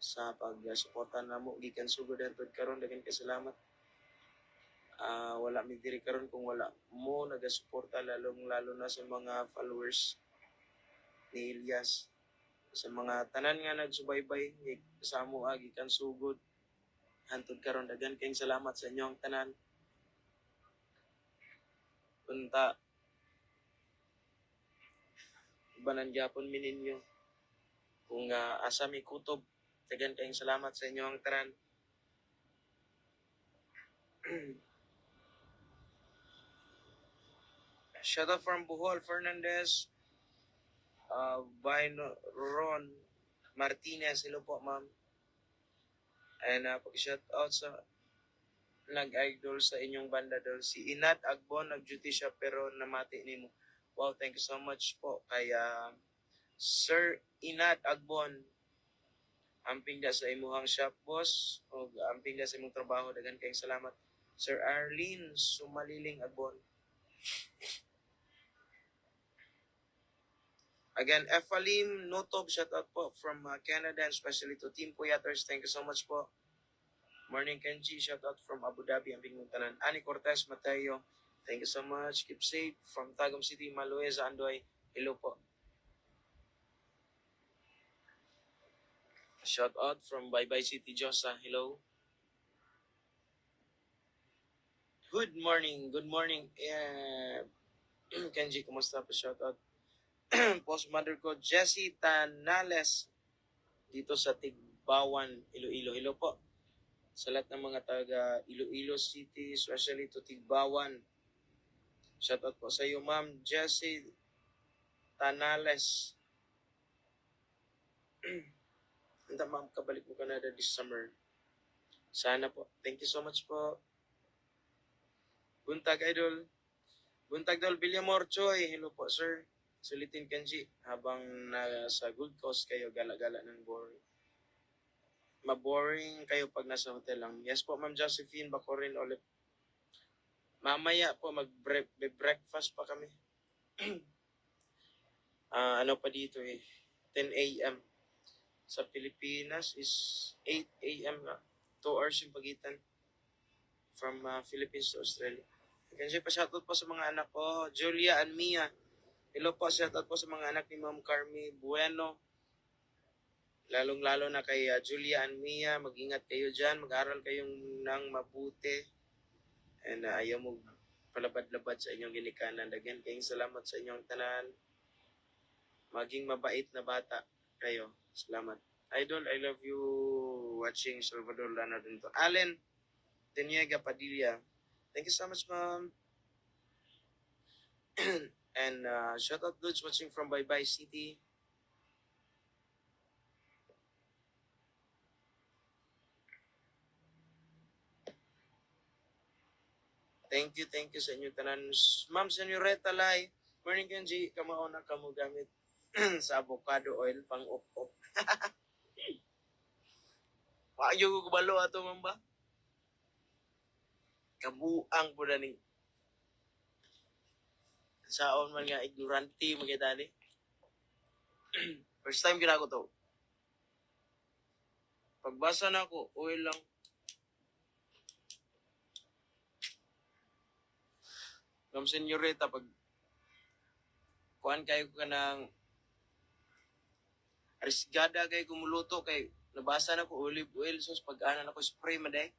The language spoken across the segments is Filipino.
sa pag-suporta namo gikan sugod hangtod karon. Daghang salamat. Wala mi diri karon kung wala mo nagasuporta, lalong lalo na sa mga followers ni Elias, sa mga tanan nga nagsubaybay sa amo gikan sugod hangtod karon. Daghang kayong salamat sa inyong tanan. Unta banan gyapon mi ninyo kung asa mi kutob. Daghang kayong salamat sa inyong tanan. Shout out from Bohol, Fernandez, Ron Martinez. Hello po, ma'am. And pag-shout out sa nag-idol sa inyong banda dol, si Inat Agbon, nag-duty siya pero namati nimo. Wow, thank you so much po kay Sir Inat Agbon. Amping da sa imuhang shop, boss, o amping da sa imong trabaho. Dagan kayong salamat. Sir Arlene Sumaliling Agbon. Again, Efalim Notob, shout out po from Canada, and especially to Team Puyaters. Thank you so much po. Morning Kenji, shout out from Abu Dhabi, ang bingong tanan. Ani Cortez Mateo, thank you so much. Keep safe from Tagum City, Malueza, Andoy. Hello po. Shout out from Bye Bye City, Josa. Hello. Good morning. Kenji, kumusta po? Shout out. Post mother ko, Jessie Tanales, dito sa Tigbawan, Iloilo. Hello po sa lahat ng mga taga Iloilo City, especially to Tigbawan. Shout out po sa iyo, Ma'am Jessie Tanales. Handa, ma'am, kabalik mo Canada this summer. Sana po. Thank you so much po. Buntag Idol. Buntag Idol, Villamor Choy. Hello po, sir. Sulitin Kenji, habang nasa Gold Coast kayo, gala-gala ng boring. Maboring kayo pag nasa hotel lang. Yes po, Ma'am Josephine Bacorin ulit. Mamaya po, mag-breakfast pa kami. Ano pa dito 10 a.m. Sa Pilipinas is 8 a.m. na. 2 hours yung pagitan from Philippines to Australia. Kenji, pa-shoutout po sa mga anak ko, Julia and Mia. Hello po, shoutout po sa mga anak ni Ma'am Carmi Bueno. Lalong-lalo na kay Julia and Mia. Mag-ingat kayo dyan. Mag-aral kayong nang mabuti. And ayaw mo palabad-labad sa inyong ginikanan. Dagan kayong salamat sa inyong tanan. Maging mabait na bata kayo. Salamat. Idol, I love you watching Salvador Lana dito. Allen Teniega Padilla. Thank you so much, ma'am. And shout out dudes watching from Bye Bye City. Thank you sa inyo tanan. Ma'am Senyoreta Lai, morning Kenji, kamao na kamo gamit sa avocado oil pang op-op. Payo ko kubalo ato, ma'am ba? Kabuang po na ni. Saon man nga ignorante magkita ni. First time ginako to. Pagbasa na ako, oil lang. Ma'am Senyoreta, pag kuhan kayo ka ng arisgada kayo kumuluto kay nabasa na ko olive oil sauce pag-anan ako spray maday.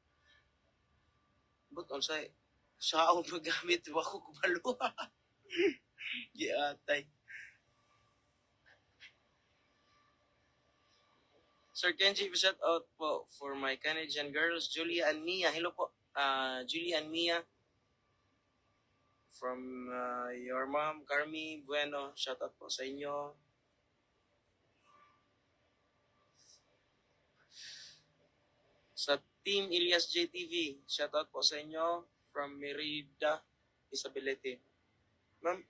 But on say saon magamit wa ko kubalo. Giatay. Sir Kenji, shout out po for my Canadian girls, Julia and Mia. Hello po, Julia and Mia. From your mom, Carmi Bueno. Shout out po sa inyo. Sa Team Elias JTV, shout out po sa inyo. From Merida, Isabelete. Ma'am,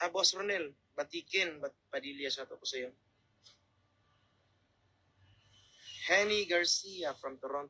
Boss Ronel, Batikin, Padilla, shout out po sa iyo. Henny Garcia from Toronto.